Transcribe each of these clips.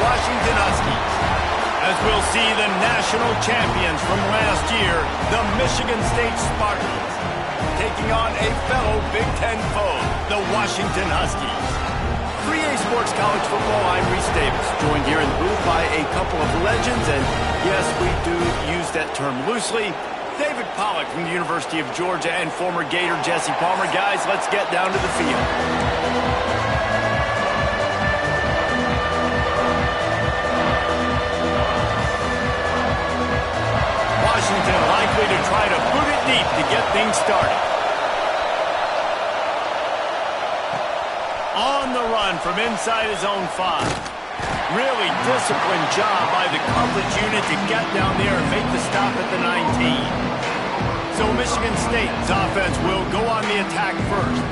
Washington Huskies. As we'll see the national champions from last year, the Michigan State Spartans, taking on a fellow Big Ten foe, the Washington Huskies. 3A Sports College Football, I'm Reese Davis, joined here in the booth by a couple of legends, and yes, we do use that term loosely. David Pollack from the University of Georgia and former Gator Jesse Palmer. Guys, let's get down to the field. Washington likely to try to boot it deep to get things started. On the run from inside his own 5. Really disciplined job by the coverage unit to get down there and make the stop at the 19. So Michigan State's offense will go on the attack first.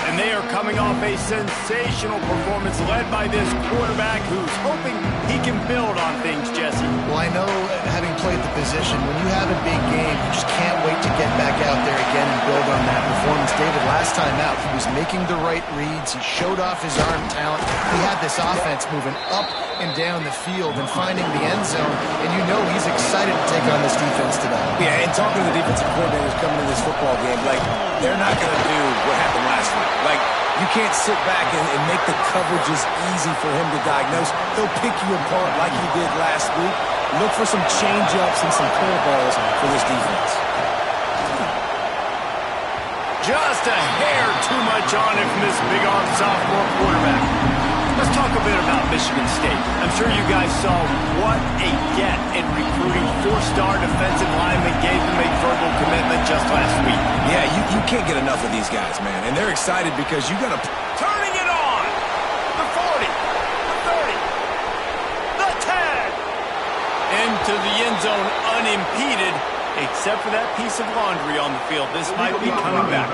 And they are coming off a sensational performance led by this quarterback who's hoping he can build on things, Jesse. Well, I know, having played the position, when you have a big game, you just can't wait to get back out there again and build on that performance. David, last time out, he was making the right reads. He showed off his arm talent. He had this offense moving up and down the field and finding the end zone. And you know he's excited to take on this defense today. Yeah, and talking to the defensive coordinators coming in this football game, like, they're not going to do what happened last week. Like, you can't sit back and make the coverages easy for him to diagnose. He'll pick you apart like he did last week. Look for some change-ups and some curveballs for this defense. Just a hair too much on it from this big-arm sophomore quarterback. Let's talk a bit about Michigan State. I'm sure you guys saw what a get in recruiting. 4-star defensive lineman gave them a verbal commitment just last week. Yeah, you can't get enough of these guys, man. And they're excited because you got to... Turning it on! The 40, the 30, the 10! Into the end zone unimpeded, except for that piece of laundry on the field. This might be coming back.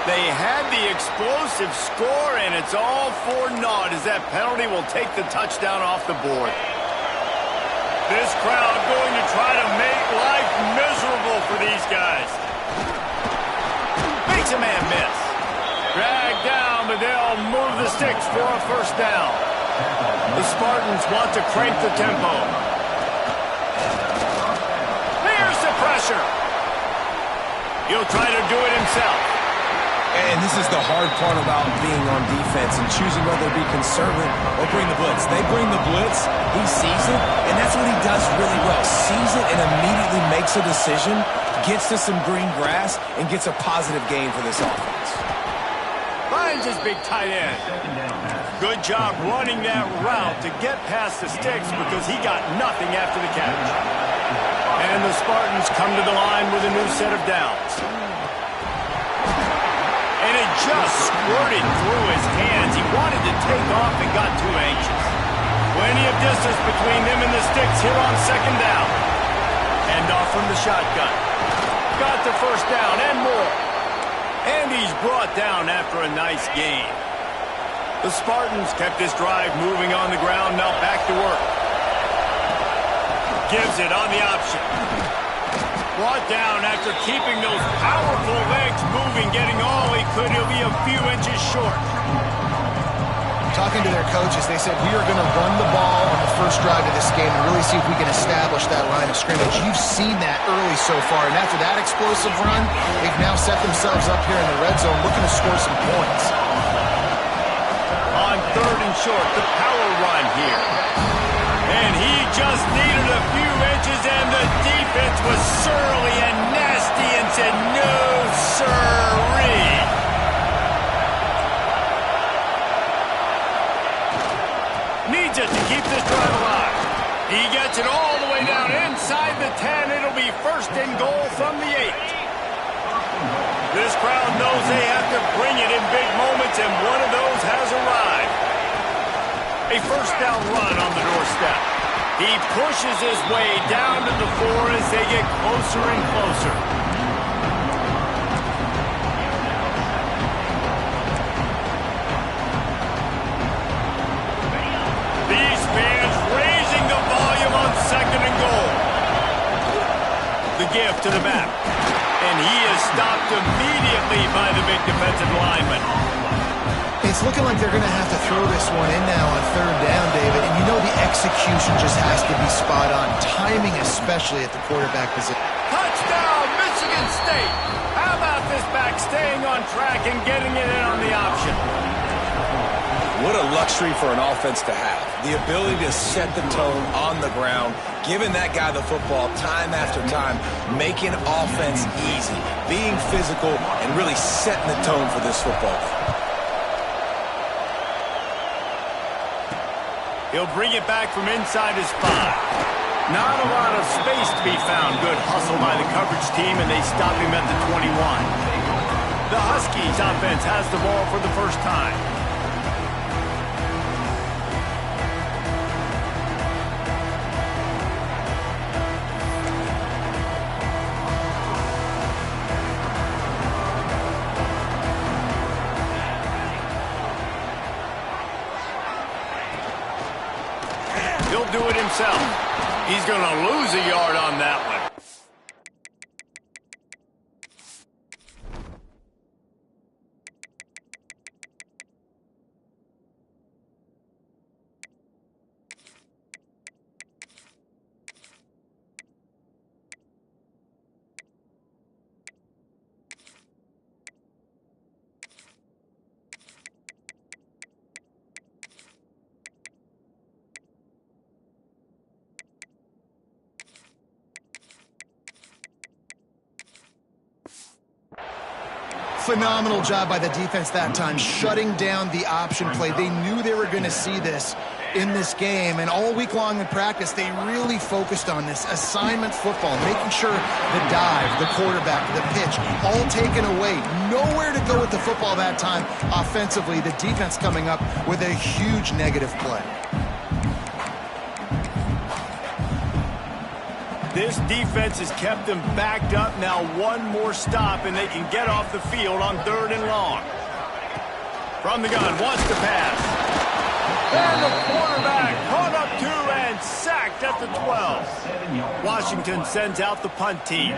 They had the explosive score, and it's all for naught as that penalty will take the touchdown off the board. This crowd going to try to make life miserable for these guys. Makes a man miss. Dragged down, but they'll move the sticks for a first down. The Spartans want to crank the tempo. Here's the pressure. He'll try to do it himself. And this is the hard part about being on defense and choosing whether to be conservative or bring the blitz. They bring the blitz, he sees it, and that's what he does really well. Sees it and immediately makes a decision, gets to some green grass, and gets a positive gain for this offense. Finds his big tight end. Good job running that route to get past the sticks because he got nothing after the catch. And the Spartans come to the line with a new set of downs. And it just squirted through his hands. He wanted to take off and got too anxious. Plenty of distance between them and the sticks here on second down. Hand off from the shotgun. Got the first down and more. And he's brought down after a nice gain. The Spartans kept this drive moving on the ground, now back to work. Gives it on the option. Brought down after keeping those powerful legs moving, getting all he could. He'll be a few inches short. Talking to their coaches, they said, we are going to run the ball on the first drive of this game and really see if we can establish that line of scrimmage. You've seen that early so far, and after that explosive run, they've now set themselves up here in the red zone looking to score some points. On third and short, the power run here. And he just needed a few inches, and the defense was surly and nasty and said, no, sirree. Needs it to keep this drive alive. He gets it all the way down inside the 10. It'll be first and goal from the 8. This crowd knows they have to bring it in big moments, and one of those has arrived. A first down run on the doorstep. He pushes his way down to the 4 as they get closer and closer. These fans raising the volume on second and goal. The give to the back. And he is stopped immediately by the big defensive lineman. It's looking like they're going to have to throw this one in now on third down, David. And you know the execution just has to be spot on. Timing especially at the quarterback position. Touchdown, Michigan State! How about this back staying on track and getting it in on the option? What a luxury for an offense to have. The ability to set the tone on the ground, giving that guy the football time after time, making offense easy, being physical, and really setting the tone for this football game. He'll bring it back from inside his 5. Not a lot of space to be found. Good hustle by the coverage team, and they stop him at the 21. The Huskies offense has the ball for the first time. He'll do it himself. He's going to lose a yard on that one. Phenomenal job by the defense that time, shutting down the option play. They knew they were going to see this in this game, and all week long in practice, they really focused on this assignment football, making sure the dive, the quarterback, the pitch, all taken away. Nowhere to go with the football that time offensively. The defense coming up with a huge negative play. This defense has kept them backed up. Now one more stop, and they can get off the field on 3rd and long. From the gun, wants to pass. And the quarterback caught up to and sacked at the 12. Washington sends out the punt team.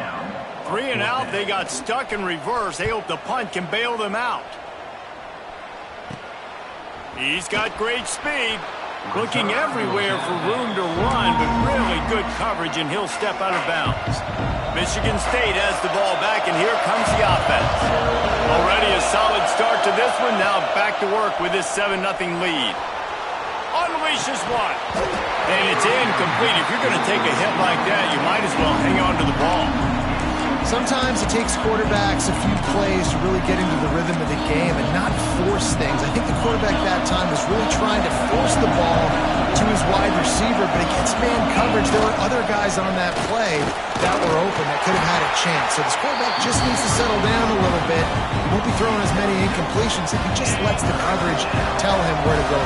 3 and out, they got stuck in reverse. They hope the punt can bail them out. He's got great speed. Looking everywhere for room to run, but really good coverage, and he'll step out of bounds. Michigan State has the ball back, and here comes the offense. Already a solid start to this one. Now back to work with this 7-0 lead. Unleashes one. And it's incomplete. If you're going to take a hit like that, you might as well hang on to the ball. Sometimes it takes quarterbacks a few plays to really get into the rhythm of the game and not force things. I think the quarterback that time was really trying to force the ball to his wide receiver, but against man coverage, there were other guys on that play that were open that could have had a chance. So this quarterback just needs to settle down a little bit. He won't be throwing as many incompletions if he just lets the coverage tell him where to go.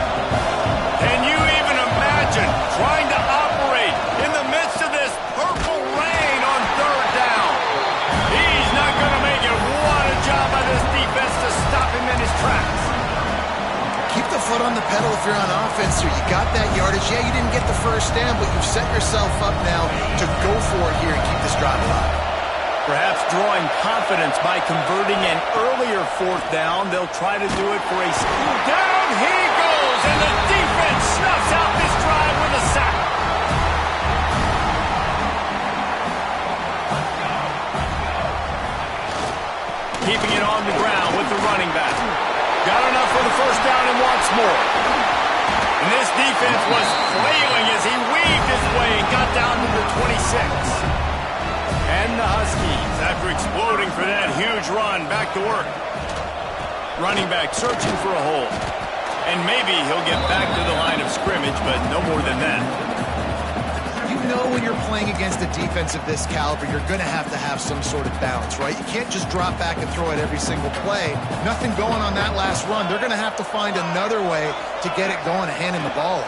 Can you even imagine trying to operate in the midst of this purple rain on 3rd down? He's not going to make it. What a job by this defense to stop him in his tracks. Keep the foot on the pedal if you're on offense here. You got that yardage. Yeah, you didn't get the first down, but you've set yourself up now to go for it here and keep this drive alive. Perhaps drawing confidence by converting an earlier 4th down. They'll try to do it for a school. Down he goes, and the defense snuffs out this drive with a sack. Keeping it on the ground with the running back. Got enough for the first down and wants more. And this defense was flailing as he weaved his way and got down to the 26. And the Huskies, after exploding for that huge run, back to work. Running back searching for a hole. And maybe he'll get back to the line of scrimmage, but no more than that. You know when you're playing against a defense of this caliber, you're going to have some sort of balance, right? You can't just drop back and throw it every single play. Nothing going on that last run. They're going to have to find another way to get it going and hand him the ball.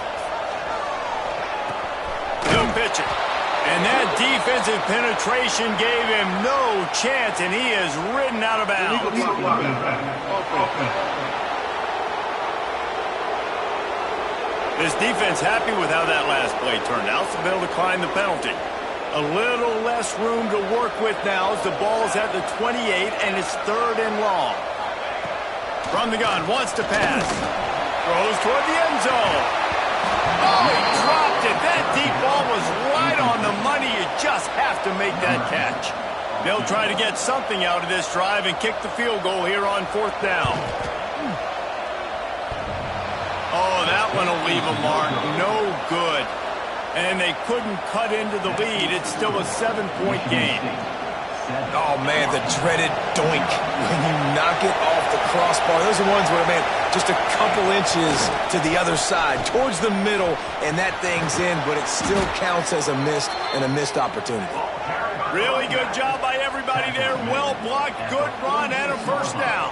He'll pitch it. And that defensive penetration gave him no chance, and he is ridden out of bounds. This defense happy with how that last play turned out, so they'll decline the penalty. A little less room to work with now as the ball's at the 28, and it's 3rd and long. From the gun, wants to pass. Throws toward the end zone. Oh, he dropped it. That deep ball was right on the money. You just have to make that catch. They'll try to get something out of this drive and kick the field goal here on 4th down. Oh, that one will leave a mark. No good. And they couldn't cut into the lead. It's still a 7-point game. Oh, man, the dreaded doink. When you knock it off the crossbar, those are ones where, man, just a couple inches to the other side, towards the middle, and that thing's in, but it still counts as a missed opportunity. Really good job by everybody there. Well blocked, good run, and a 1st down.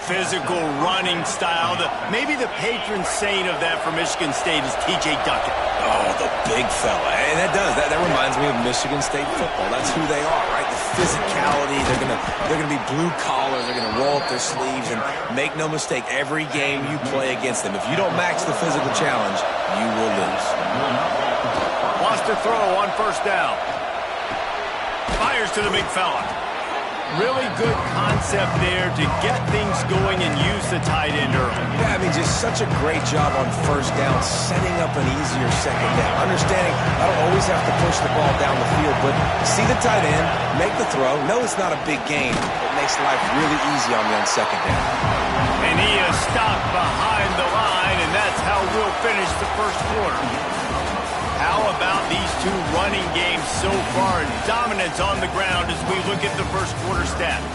Physical running style. Maybe the patron saint of that for Michigan State is T.J. Duckett. Oh, the big fella. And that reminds me of Michigan State football. That's who they are, right? The physicality. They're gonna be blue collar. They're gonna roll up their sleeves, and make no mistake, every game you play against them, if you don't match the physical challenge, you will lose. Wants to throw on 1st down. Fires to the big fella. Really good concept there to get things going and use the tight end early. Yeah, I mean, just such a great job on 1st down, setting up an easier 2nd down. Understanding I don't always have to push the ball down the field, but see the tight end, make the throw. No, it's not a big gain. It makes life really easy on me on 2nd down. And he is stopped behind the line, and that's how we'll finish the 1st quarter. How about these two running games so far? Dominance on the ground as we look at the 1st quarter stats.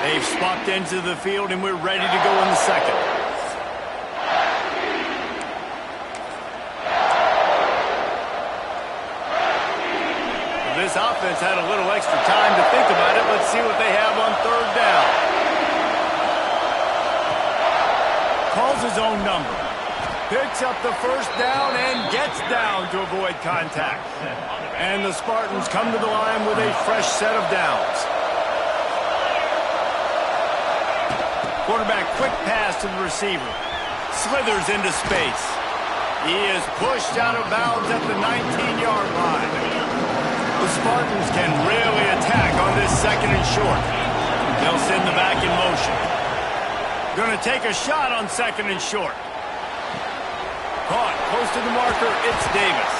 They've swapped into the field, and we're ready to go in the 2nd. This offense had a little extra time to think about it. Let's see what they have on 3rd down. Calls his own number. Picks up the 1st down and gets down to avoid contact. And the Spartans come to the line with a fresh set of downs. Quarterback quick pass to the receiver. Slithers into space. He is pushed out of bounds at the 19-yard line. The Spartans can really attack on this 2nd and short. They'll send the back in motion. Going to take a shot on 2nd and short. Caught close to the marker. It's Davis.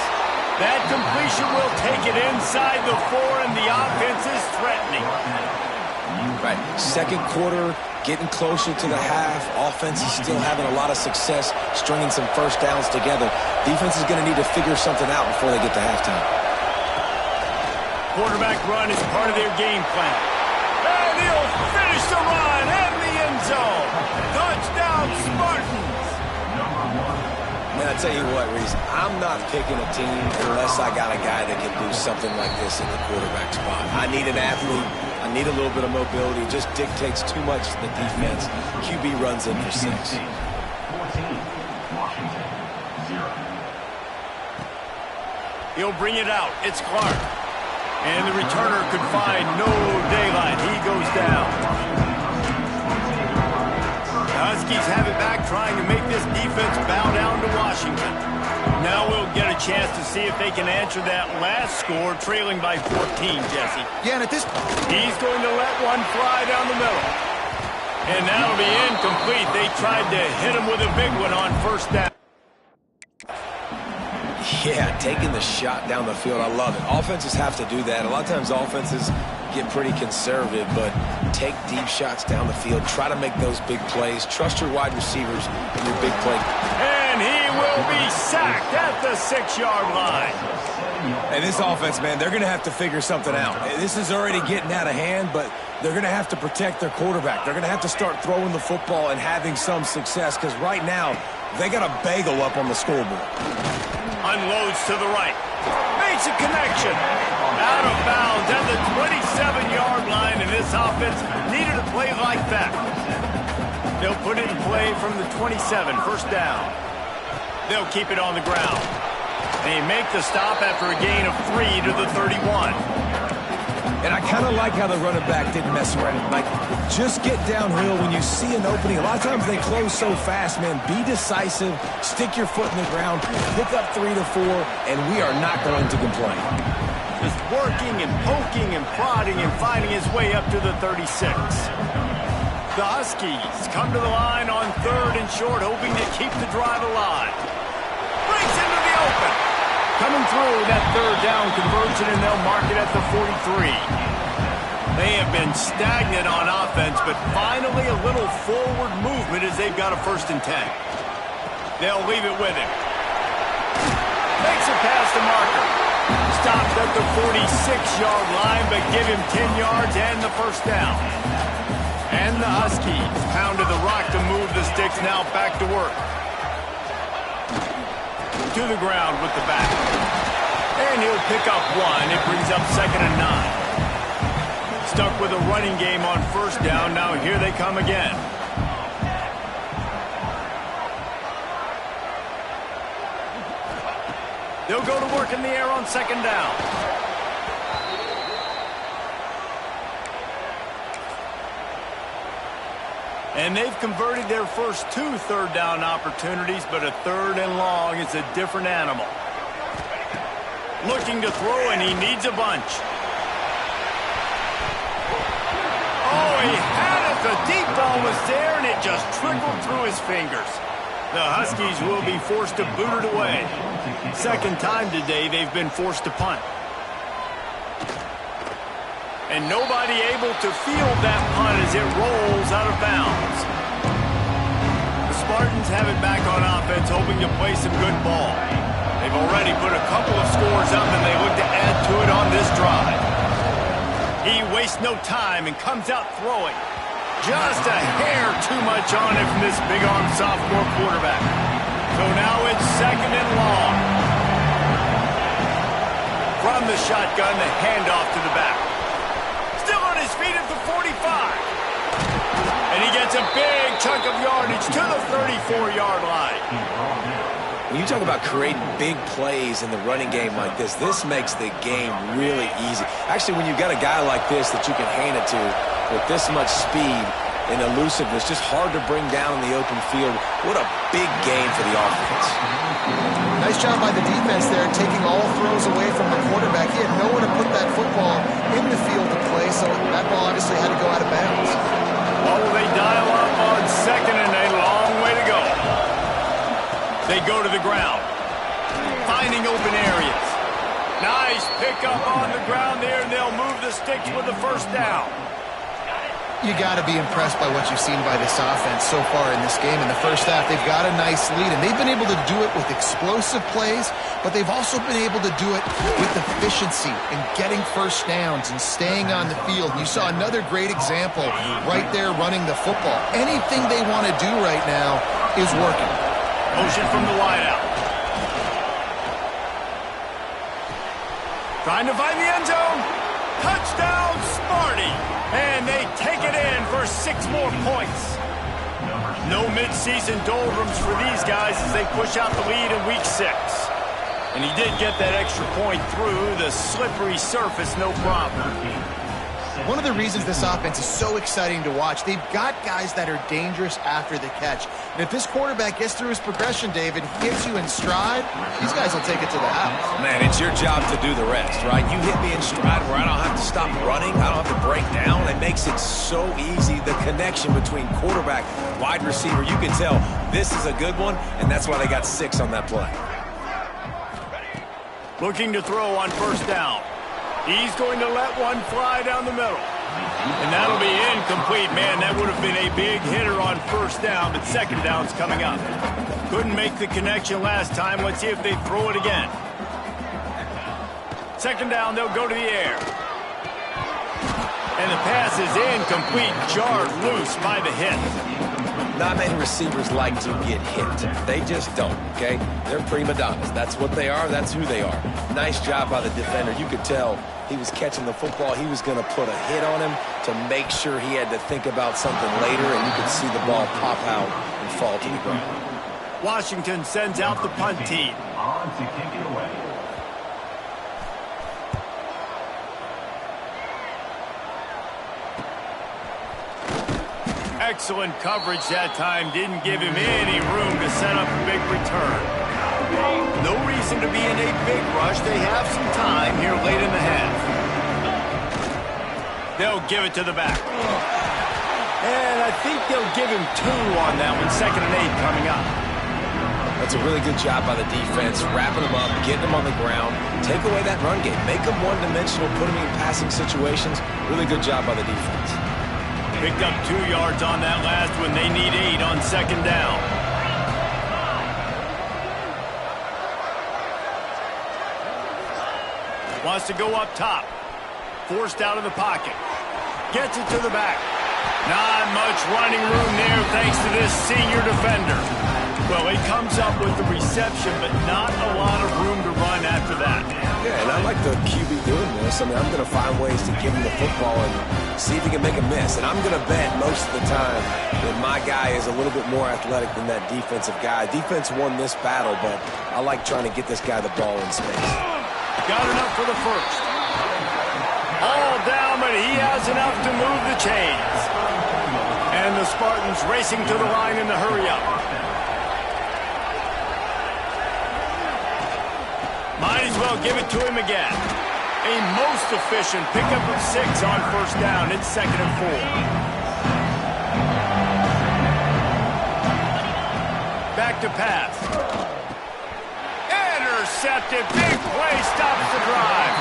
That completion will take it inside the 4, and the offense is threatening. Right. 2nd quarter, getting closer to the half. Offense is still having a lot of success stringing some 1st downs together. Defense is going to need to figure something out before they get to halftime. Quarterback run is part of their game plan. And he'll finish the run in the end zone. Touchdown, Spartans. Man, I tell you what, Reese, I'm not picking a team unless I got a guy that can do something like this in the quarterback spot. I need an athlete. I need a little bit of mobility. It just dictates too much to the defense. QB runs in for 6. 14, Washington, 0. He'll bring it out. It's Clark. And the returner could find no daylight. He goes down. The Huskies have it back, trying to make this defense bow down to Washington. Now we'll get a chance to see if they can answer that last score, trailing by 14, Jesse. Yeah, and at this point, He's going to let one fly down the middle. And that'll be incomplete. They tried to hit him with a big one on 1st down. Yeah, taking the shot down the field, I love it. Offenses have to do that. A lot of times offenses get pretty conservative, but take deep shots down the field. Try to make those big plays. Trust your wide receivers in your big play. And he will be sacked at the 6-yard line. And this offense, man, they're going to have to figure something out. This is already getting out of hand, but they're going to have to protect their quarterback. They're going to have to start throwing the football and having some success, because right now they got a bagel up on the scoreboard. Unloads to the right. Makes a connection. Out of bounds at the 27-yard line, and this offense needed a play like that. They'll put it in play from the 27, 1st down. They'll keep it on the ground. They make the stop after a gain of 3 to the 31. And I kind of like how the running back didn't mess around. Like, just get downhill when you see an opening. A lot of times they close so fast, man. Be decisive, stick your foot in the ground, pick up 3 to 4, and we are not going to complain. just working and poking and prodding and finding his way up to the 36. The Huskies come to the line on 3rd and short, hoping to keep the drive alive. Breaks into the open. Coming through that 3rd down conversion, and they'll mark it at the 43. They have been stagnant on offense, but finally a little forward movement as they've got a 1st and 10. They'll leave it with him. Makes it past the marker. Stopped at the 46-yard line, but give him 10 yards and the 1st down. And the Huskies pounded the rock to move the sticks, now back to work. To the ground with the back. And he'll pick up 1. It brings up 2nd and 9. Stuck with a running game on 1st down. Now here they come again. They'll go to work in the air on 2nd down. And they've converted their first 2 3rd down opportunities, but a 3rd and long is a different animal. Looking to throw, and he needs a bunch. Oh, he had it. The deep ball was there, and it just trickled through his fingers. The Huskies will be forced to boot it away. 2nd time today they've been forced to punt. And nobody able to field that punt as it rolls out of bounds. The Spartans have it back on offense, hoping to play some good ball. They've already put a couple of scores up, and they look to add to it on this drive. He wastes no time and comes out throwing. Just a hair too much on him from this big-arm sophomore quarterback. So now it's 2nd and long. From the shotgun, the handoff to the back. Still on his feet at the 45. And he gets a big chunk of yardage to the 34-yard line. When you talk about creating big plays in the running game like this makes the game really easy. Actually, when you've got a guy like this that you can hand it to with this much speed and elusiveness, just hard to bring down in the open field. What a big game for the offense. Nice job by the defense there, taking all throws away from the quarterback. He had nowhere to put that football in the field to play, so that ball obviously had to go out of bounds. Well, they dial up on 2nd and a long way to go. They go to the ground, finding open areas. Nice pickup on the ground there, and they'll move the sticks with the 1st down. You got to be impressed by what you've seen by this offense so far in this game. In the 1st half, they've got a nice lead, and they've been able to do it with explosive plays, but they've also been able to do it with efficiency and getting 1st downs and staying on the field. You saw another great example right there running the football. Anything they want to do right now is working. Motion from the wideout. Trying to find the end zone. Touchdown, Sparty. And they take it in for 6 more points. No midseason doldrums for these guys as they push out the lead in week 6. And he did get that extra point through the slippery surface, no problem. One of the reasons this offense is so exciting to watch, they've got guys that are dangerous after the catch. And if this quarterback gets through his progression, David, gets you in stride, these guys will take it to the house. Man, it's your job to do the rest, right? You hit me in stride where I don't have to stop running. I don't have to break down. It makes it so easy. The connection between quarterback, wide receiver, you can tell this is a good one, and that's why they got 6 on that play. Looking to throw on 1st down. He's going to let one fly down the middle. And that'll be incomplete. Man, that would have been a big hitter on 1st down, but 2nd down's coming up. Couldn't make the connection last time. Let's see if they throw it again. 2nd down, they'll go to the air. And the pass is incomplete, jarred loose by the hit. Not many receivers like to get hit. They just don't, okay? They're prima donnas. That's what they are. That's who they are. Nice job by the defender. You could tell he was catching the football. He was going to put a hit on him to make sure he had to think about something later, and you could see the ball pop out and fall to the ground. Washington sends out the punt team. On to kick it away. Excellent coverage that time. Didn't give him any room to set up a big return. No reason to be in a big rush. They have some time here late in the half. They'll give it to the back. And I think they'll give him 2 on that one. 2nd and 8 coming up. That's a really good job by the defense, wrapping them up, getting them on the ground, take away that run game, make them one-dimensional, put them in passing situations. Really good job by the defense. Picked up 2 yards on that last one. They need 8 on 2nd down. Wants to go up top. Forced out of the pocket. Gets it to the back. Not much running room there thanks to this senior defender. Well, he comes up with the reception, but not a lot of room to run after that. Yeah, and I like the QB doing this. I mean, I'm going to find ways to give him the football and see if he can make a miss. And I'm going to bet most of the time that my guy is a little bit more athletic than that defensive guy. Defense won this battle, but I like trying to get this guy the ball in space. Got enough for the first. All down, but he has enough to move the chains. And the Spartans racing to the line in the hurry-up. Might as well give it to him again. A most efficient pickup of 6 on 1st down. It's 2nd and 4. Back to pass. Intercepted. Big play stops the drive.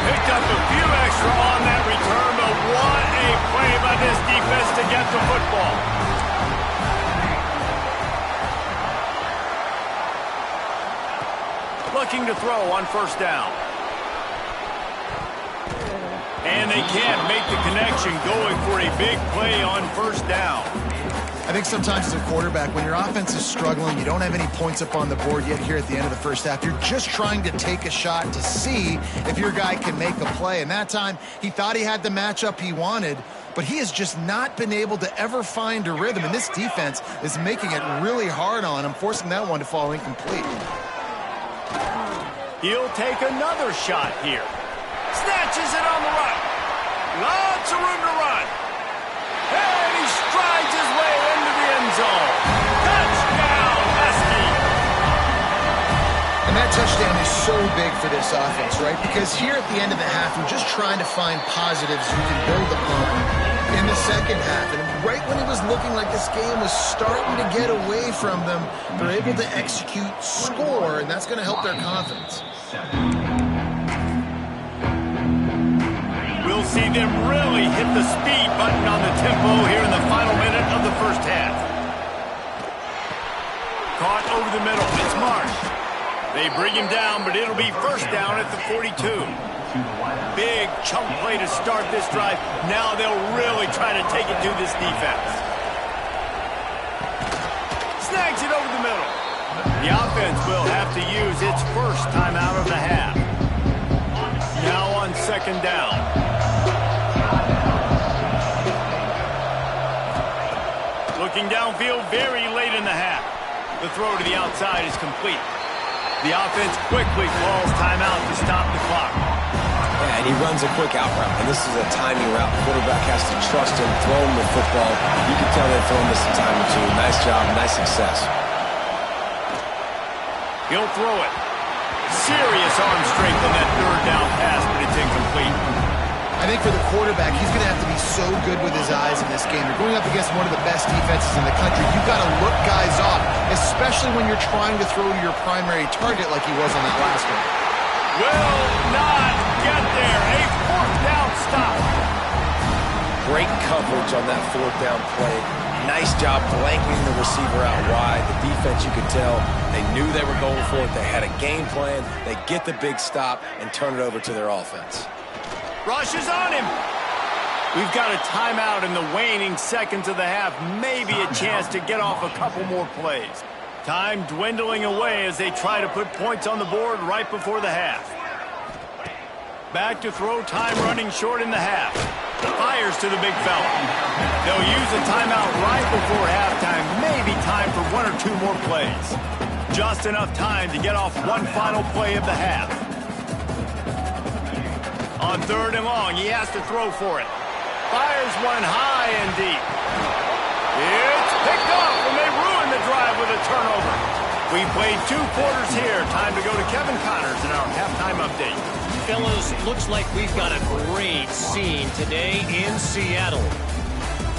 Picked up a few extra on that return, but what a play by this defense to get the football. Looking to throw on 1st down. And they can't make the connection, going for a big play on 1st down. I think sometimes as a quarterback, when your offense is struggling, you don't have any points up on the board yet here at the end of the 1st half. You're just trying to take a shot to see if your guy can make a play. And that time, he thought he had the matchup he wanted, but he has just not been able to ever find a rhythm. And this defense is making it really hard on him, forcing that one to fall incomplete. He'll take another shot here. Snatches it on the run. Lots of room to run. And he strides his way into the end zone. Touchdown, Husky! And that touchdown is so big for this offense, right? Because here at the end of the half, you're just trying to find positives you can build upon in the 2nd half. And right when it was looking like this game was starting to get away from them, they're able to execute, score, and that's going to help their confidence. We'll see them really hit the speed button on the tempo here in the final minute of the 1st half. Caught over the middle. It's Marsh. They bring him down, but it'll be 1st down at the 42. Big chunk play to start this drive. Now they'll really try to take it to this defense. Snags it over the middle. The offense will have to use its 1st timeout of the half. Now on 2nd down. Looking downfield very late in the half. The throw to the outside is complete. The offense quickly calls timeout to stop the clock. Yeah, and he runs a quick out route, and this is a timing route. The quarterback has to trust him, throw him the football. You can tell they've thrown this a time or two. Nice job, nice success. He'll throw it. Serious arm strength on that 3rd down pass, but it's incomplete. I think for the quarterback, he's going to have to be so good with his eyes in this game. You're going up against one of the best defenses in the country. You've got to look guys off, especially when you're trying to throw to your primary target like he was on that last one. Will not get there. A 4th down stop. Great coverage on that 4th down play. Nice job blanketing the receiver out wide. The defense, you could tell, they knew they were going for it. They had a game plan. They get the big stop and turn it over to their offense. Rushes on him. We've got a timeout in the waning seconds of the half. Maybe a chance to get off a couple more plays. Time dwindling away as they try to put points on the board right before the half. Back to throw, time running short in the half. Fires to the big fella. They'll use a timeout right before halftime. Maybe time for 1 or 2 more plays. Just enough time to get off one final play of the half. On 3rd and long, he has to throw for it. Fires one high and deep. It's picked off, and they ruin the drive with a turnover. We played 2 quarters here. Time to go to Kevin Connors in our halftime update. Fellas, looks like we've got a great scene today in Seattle.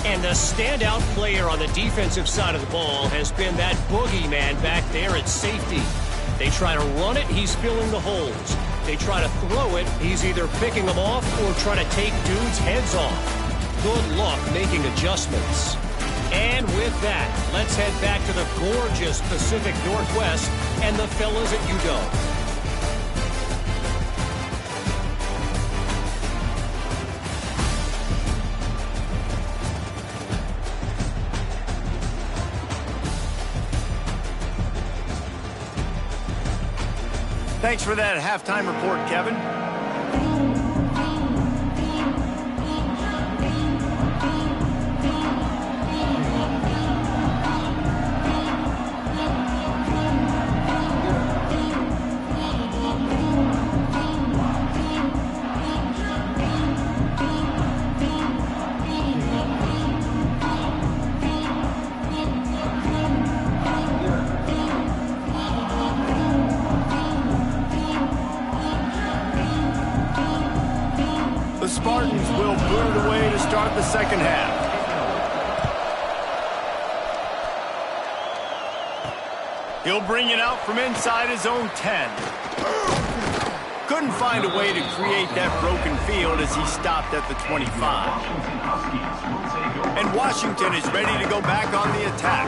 And the standout player on the defensive side of the ball has been that boogeyman back there at safety. They try to run it, he's filling the holes. They try to throw it, he's either picking them off or trying to take dudes' heads off. Good luck making adjustments. And with that, let's head back to the gorgeous Pacific Northwest and the fellas at UW. Thanks for that halftime report, Kevin. Spartans will boot it away to start the second half. He'll bring it out from inside his own 10. Couldn't find a way to create that broken field as he stopped at the 25. And Washington is ready to go back on the attack.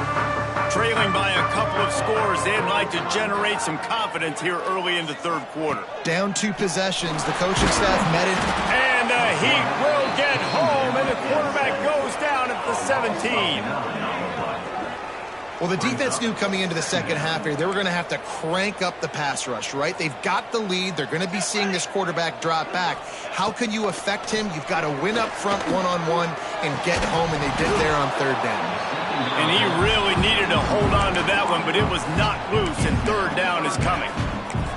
Trailing by a couple of scores, they'd like to generate some confidence here early in the third quarter. Down 2 possessions, the coaching staff met it. And the Heat will get home, and the quarterback goes down at the 17. Well, the defense knew coming into the second half here, they were going to have to crank up the pass rush, right? They've got the lead. They're going to be seeing this quarterback drop back. How can you affect him? You've got to win up front one-on-one and get home, and they did there on third down. And he really needed to hold on to that one, but it was not loose, and third down is coming.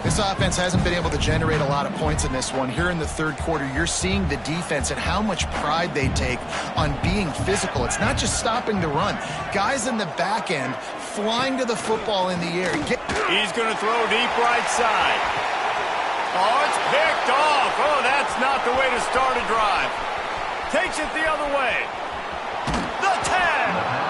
This offense hasn't been able to generate a lot of points in this one. Here in the third quarter, you're seeing the defense and how much pride they take on being physical. It's not just stopping the run. Guys in the back end flying to the football in the air. He's going to throw deep right side. Oh, it's picked off. Oh, that's not the way to start a drive. Takes it the other way. The 10.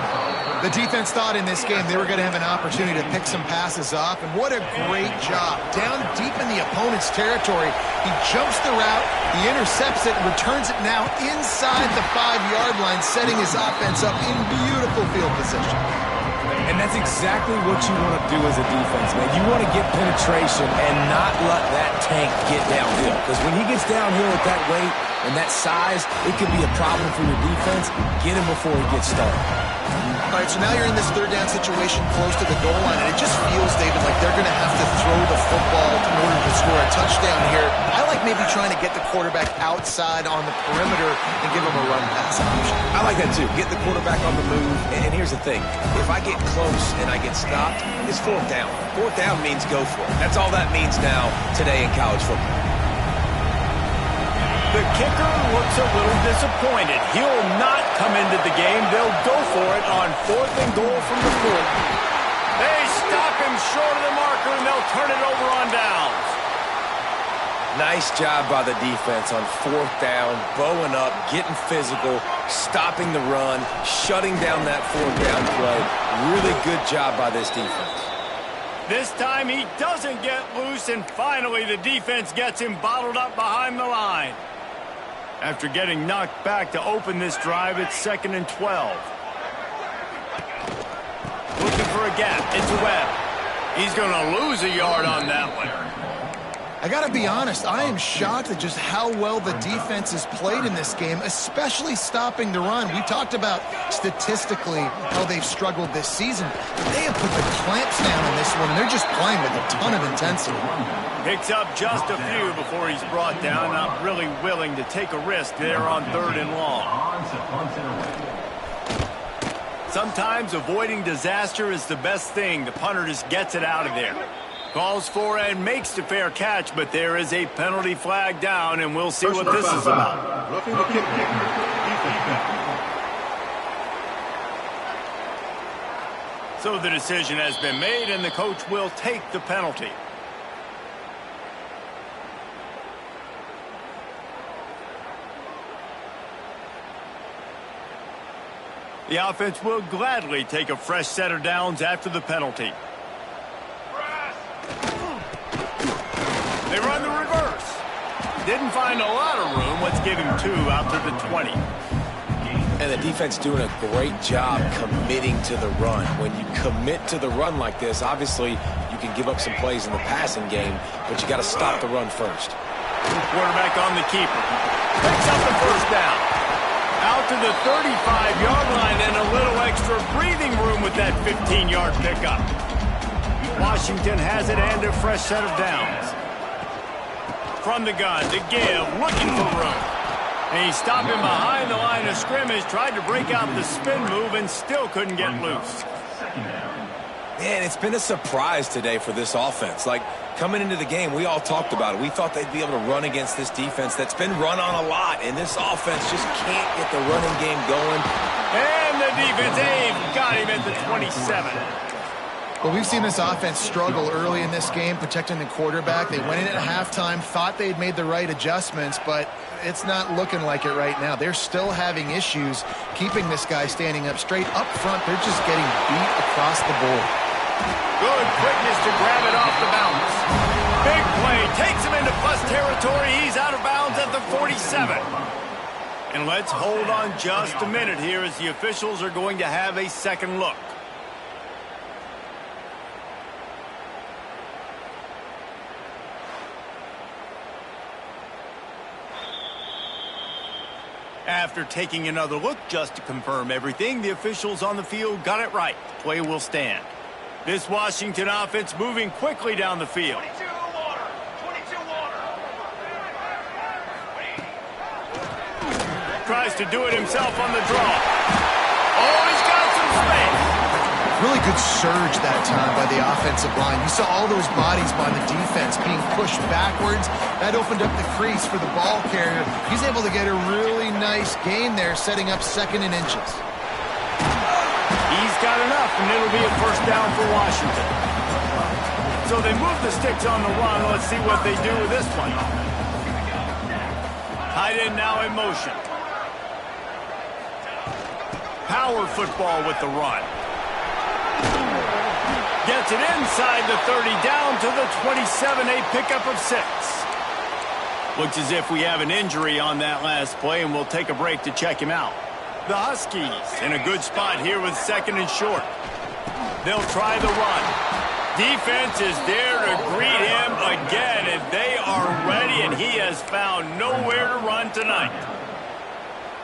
The defense thought in this game they were going to have an opportunity to pick some passes off, and what a great job. Down deep in the opponent's territory, he jumps the route, he intercepts it, and returns it now inside the 5-yard line, setting his offense up in beautiful field position. And that's exactly what you want to do as a defense, man. You want to get penetration and not let that tank get downhill. Because when he gets downhill at that weight and that size, it could be a problem for your defense. Get him before he gets started. All right, so now you're in this third down situation close to the goal line, and it just feels, David, like they're going to have to throw the football in order to score a touchdown here. I like maybe trying to get the quarterback outside on the perimeter and give him a run pass option. I like that too. Get the quarterback on the move. And here's the thing. If I get close and I get stopped, it's fourth down. Fourth down means go for it. That's all that means now today in college football. The kicker looks a little disappointed. He'll not come into the game. They'll go for it on 4th and goal from the 40. They stop him short of the marker, and they'll turn it over on downs. Nice job by the defense on 4th down, bowing up, getting physical, stopping the run, shutting down that 4th down play. Really good job by this defense. This time he doesn't get loose, and finally the defense gets him bottled up behind the line. After getting knocked back to open this drive, it's 2nd and 12. Looking for a gap. It's Webb. He's going to lose a yard on that one. I got to be honest, I am shocked at just how well the defense has played in this game, especially stopping the run. We talked about statistically how they've struggled this season, but they have put the clamps down in this one, and they're just playing with a ton of intensity. Picks up just a few before he's brought down, not really willing to take a risk there on 3rd and long. Sometimes avoiding disaster is the best thing. The punter just gets it out of there. Calls for and makes the fair catch, but there is a penalty flag down, and we'll see what this is about. Roughing the kick. So the decision has been made, and the coach will take the penalty. The offense will gladly take a fresh set of downs after the penalty. They run the reverse. Didn't find a lot of room. Let's give him 2 out to the 20. And the defense doing a great job committing to the run. When you commit to the run like this, obviously you can give up some plays in the passing game, but you got to stop the run first. Quarterback on the keeper. Picks up the first down. Out to the 35-yard line and a little extra breathing room with that 15-yard pickup. Washington has it and a fresh set of downs. From the gun to give, looking for room. And he's stopping behind the line of scrimmage, tried to break out the spin move and still couldn't get loose. Man, it's been a surprise today for this offense. Like, coming into the game, we all talked about it. We thought they'd be able to run against this defense that's been run on a lot, and this offense just can't get the running game going. And the defense, got him at the 27. Well, we've seen this offense struggle early in this game, protecting the quarterback. They went in at halftime, thought they'd made the right adjustments, but it's not looking like it right now. They're still having issues keeping this guy standing up straight. Up front, they're just getting beat across the board. Good quickness to grab it off the bounce. Big play, takes him into plus territory. He's out of bounds at the 47. And let's hold on just a minute here as the officials are going to have a second look. After taking another look just to confirm everything, the officials on the field got it right. Play will stand. This Washington offense moving quickly down the field. 22 water. Tries to do it himself on the draw. Oh, he's got some space. Really good surge that time by the offensive line. You saw all those bodies by the defense being pushed backwards. That opened up the crease for the ball carrier. He's able to get a really nice gain there, setting up 2nd and inches. He's got enough, and it'll be a first down for Washington. So they move the sticks on the run. Let's see what they do with this one. Tight end now in motion. Power football with the run. Gets it inside the 30, down to the 27, a pickup of 6. Looks as if we have an injury on that last play, and we'll take a break to check him out. The Huskies in a good spot here with 2nd and short. They'll try the run. Defense is there to greet him again, and they are ready, and he has found nowhere to run tonight.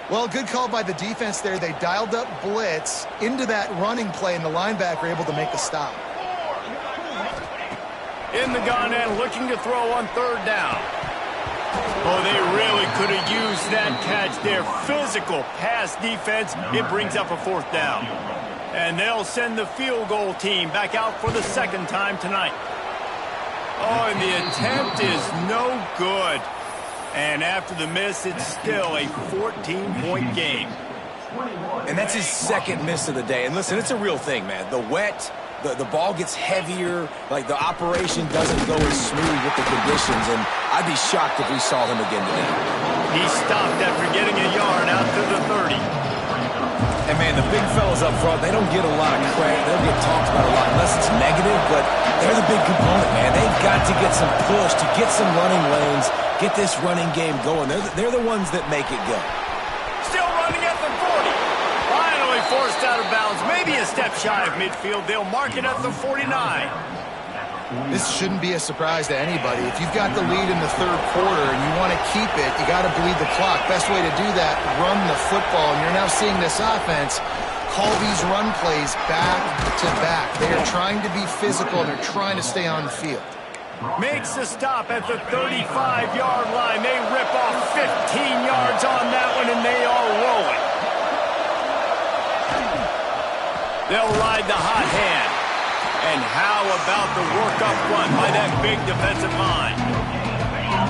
Well, good call by the defense there. They dialed up blitz into that running play, and the linebacker able to make the stop. In the gun and looking to throw on 3rd down. Oh, they really could have used that catch there. Physical pass defense. It brings up a 4th down. And they'll send the field goal team back out for the 2nd time tonight. Oh, and the attempt is no good. And after the miss, it's still a 14-point game. And that's his 2nd miss of the day. And listen, it's a real thing, man. The wet, the ball gets heavier. Like, the operation doesn't go as smooth with the conditions. And I'd be shocked if we saw him again today. He stopped after getting a yard out to the 30. And, man, the big fellas up front, they don't get a lot of credit. They don't get talked about a lot unless it's negative. But they're the big component, man. They've got to get some push, to get some running lanes, get this running game going. They're the ones that make it go. Still running at the 40. Finally forced out of bounds. Maybe a step shy of midfield. They'll mark it at the 49. This shouldn't be a surprise to anybody. If you've got the lead in the 3rd quarter and you want to keep it, you got to bleed the clock. Best way to do that, run the football. And you're now seeing this offense call these run plays back to back. They are trying to be physical, and they're trying to stay on the field. Makes the stop at the 35-yard line. They rip off 15 yards on that one, and they are rolling. They'll ride the hot hand. And how about the work up front by that big defensive line?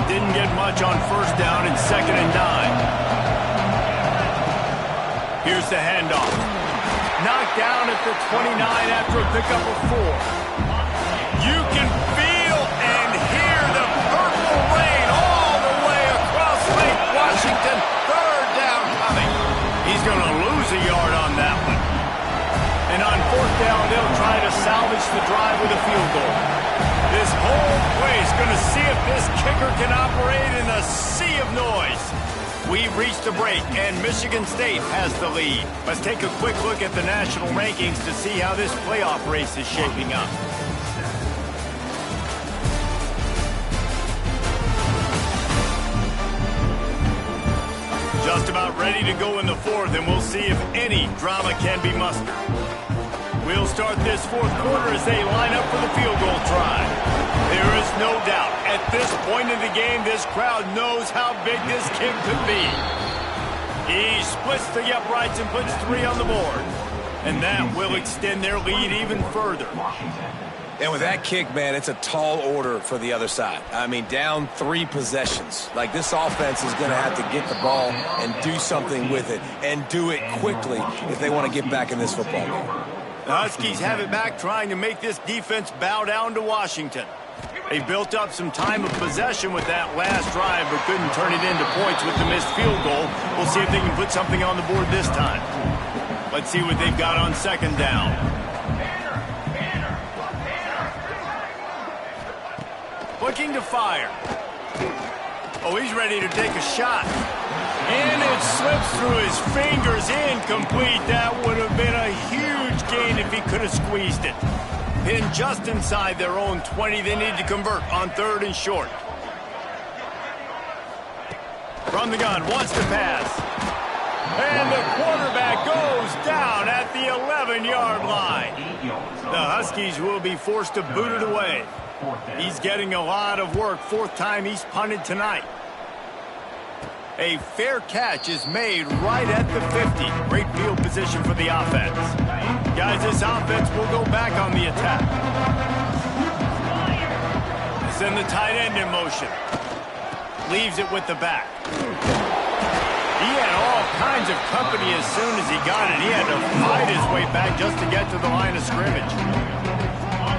Didn't get much on 1st down and 2nd and 9. Here's the handoff. knocked down at the 29 after a pickup of 4. You can feel and hear the purple rain all the way across Lake Washington. Third down coming. He's going to lose a yard on that one. And on fourth down, they'll try to salvage the drive with a field goal. This whole place going to see if this kicker can operate in a sea of noise. We've reached a break, and Michigan State has the lead. Let's take a quick look at the national rankings to see how this playoff race is shaping up. Just about ready to go in the fourth, and we'll see if any drama can be mustered. We'll start this fourth quarter as they line up for the field goal try. There is no doubt, at this point in the game, this crowd knows how big this kick could be. He splits the uprights and puts 3 on the board. And that will extend their lead even further. And with that kick, man, it's a tall order for the other side. I mean, down 3 possessions. Like, this offense is going to have to get the ball and do something with it, and do it quickly if they want to get back in this football game. The Huskies have it back, trying to make this defense bow down to Washington. They built up some time of possession with that last drive, but couldn't turn it into points with the missed field goal. We'll see if they can put something on the board this time. Let's see what they've got on second down. Looking to fire. Oh, he's ready to take a shot. And it slips through his fingers, incomplete. That would have been a huge gain if he could have squeezed it. Pinned just inside their own 20. They need to convert on 3rd and short. From the gun, wants to pass. And the quarterback goes down at the 11-yard line. The Huskies will be forced to boot it away. He's getting a lot of work. 4th time he's punted tonight. A fair catch is made right at the 50. Great field position for the offense. Guys, this offense will go back on the attack. Send the tight end in motion. Leaves it with the back. He had all kinds of company as soon as he got it. He had to fight his way back just to get to the line of scrimmage.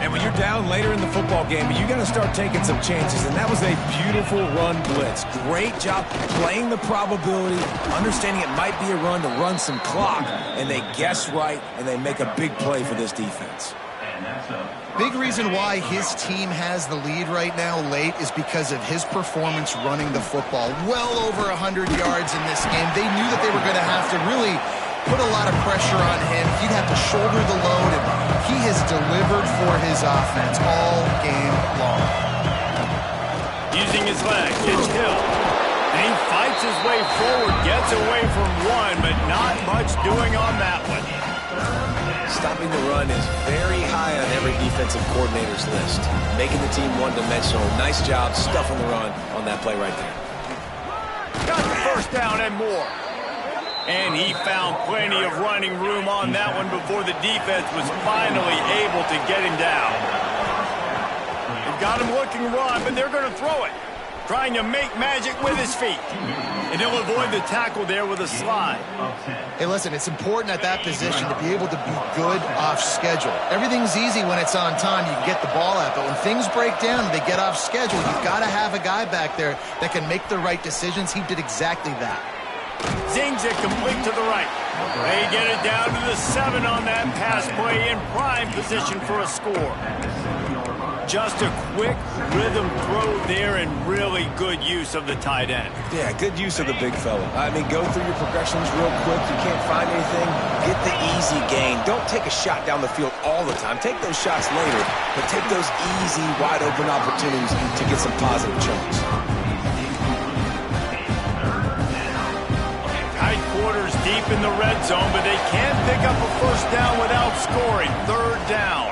And when you're down later in the football game, you got to start taking some chances, and that was a beautiful run blitz. Great job playing the probability, understanding it might be a run to run some clock, and they guess right, and they make a big play for this defense. Big reason why his team has the lead right now late is because of his performance running the football. Well over 100 yards in this game. They knew that they were going to have to really put a lot of pressure on him. He'd have to shoulder the load, and he has delivered for his offense all game long. Using his legs, it's Hill. And he fights his way forward, gets away from one, but not much doing on that one. Stopping the run is very high on every defensive coordinator's list. Making the team one-dimensional. Nice job stuffing the run on that play right there. Got the first down and more. And he found plenty of running room on that one before the defense was finally able to get him down. They've got him looking run, but they're going to throw it. Trying to make magic with his feet. And he'll avoid the tackle there with a slide. Hey, listen, it's important at that position to be able to be good off schedule. Everything's easy when it's on time. You can get the ball out. But when things break down and they get off schedule, you've got to have a guy back there that can make the right decisions. He did exactly that. Zings it complete to the right. They get it down to the 7 on that pass play in prime position for a score. Just a quick rhythm throw there and really good use of the tight end. Yeah, good use of the big fella. I mean, go through your progressions real quick. You can't find anything, get the easy gain. Don't take a shot down the field all the time. Take those shots later, but take those easy, wide-open opportunities to get some positive chunks. Tight quarters deep in the red zone, but they can't pick up a first down without scoring. 3rd down.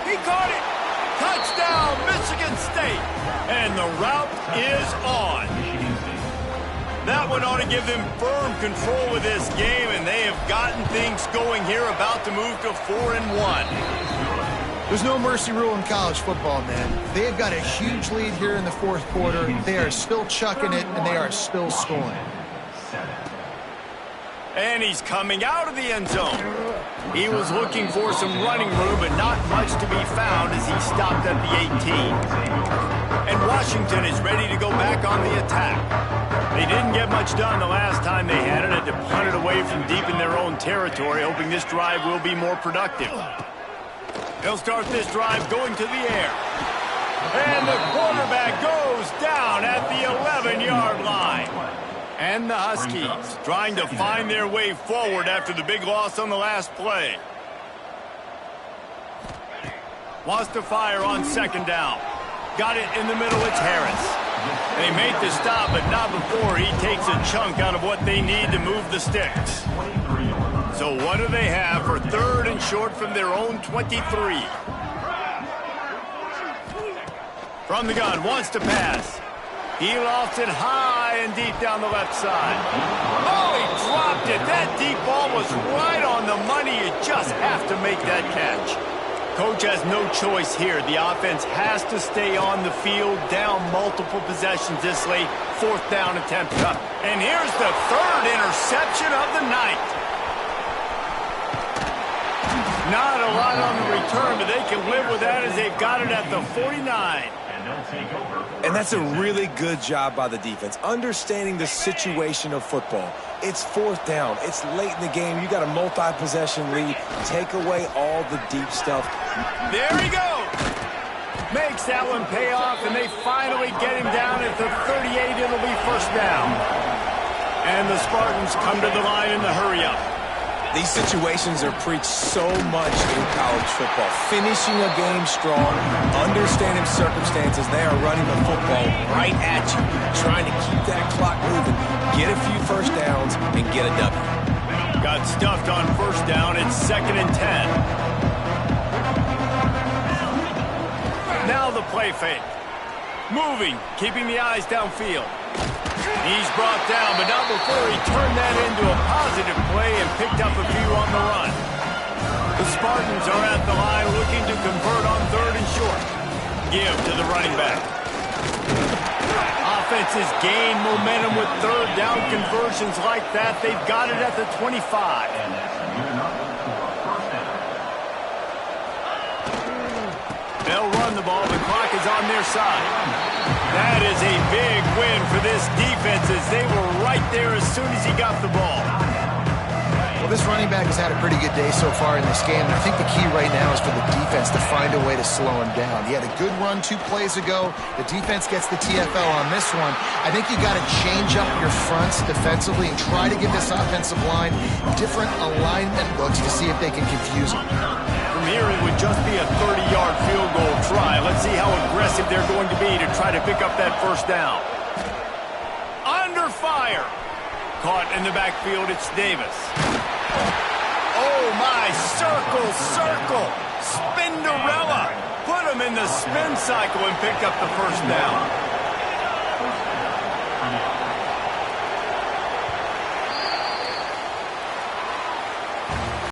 He caught it! Touchdown, Michigan State! And the route is on. That one ought to give them firm control of this game, and they have gotten things going here, about to move to 4-1. There's no mercy rule in college football, man. They have got a huge lead here in the 4th quarter. They are still chucking it, and they are still scoring. And he's coming out of the end zone. He was looking for some running room, but not much to be found as he stopped at the 18. And Washington is ready to go back on the attack. They didn't get much done the last time they had it to punt it away from deep in their own territory, hoping this drive will be more productive. They'll start this drive going to the air. And the quarterback goes down at the 11-yard line. And the Huskies trying to find their way forward after the big loss on the last play. Wants to fire on second down. Got it in the middle, it's Harris. They make the stop, but not before he takes a chunk out of what they need to move the sticks. So what do they have for third and short from their own 23? From the gun, wants to pass. He lofts it high and deep down the left side. Oh, he dropped it. That deep ball was right on the money. You just have to make that catch. Coach has no choice here. The offense has to stay on the field, down multiple possessions this late. Fourth down attempt up. And here's the third interception of the night. Not a lot on the return, but they can live with that as they've got it at the 49. And that's a really good job by the defense, understanding the situation of football. It's fourth down. It's late in the game. You got a multi-possession lead. Take away all the deep stuff. There he goes. Makes that one pay off, and they finally get him down at the 38. It'll be first down. And the Spartans come to the line in the hurry-up. These situations are preached so much in college football. Finishing a game strong, understanding circumstances. They are running the football right at you, trying to keep that clock moving, get a few first downs, and get a W. Got stuffed on first down. It's 2nd and 10. Now the play fake. Moving, keeping the eyes downfield. He's brought down, but not before he turned that into a positive play and picked up a few on the run. The Spartans are at the line looking to convert on third and short. Give to the running back. Offenses gain momentum with third down conversions like that. They've got it at the 25. They'll run the ball. The clock is on their side. That is a big win for this defense as they were right there as soon as he got the ball. Well, this running back has had a pretty good day so far in this game, and I think the key right now is for the defense to find a way to slow him down. He had a good run 2 plays ago. The defense gets the TFL on this one. I think you got to change up your fronts defensively and try to give this offensive line different alignment looks to see if they can confuse him. From here, it would just be a 30-yard field goal try. Let's see how aggressive they're going to be to try to pick up that first down. Under fire. Caught in the backfield, it's Davis. Oh, my, circle. Spinderella. Put him in the spin cycle and picked up the first down.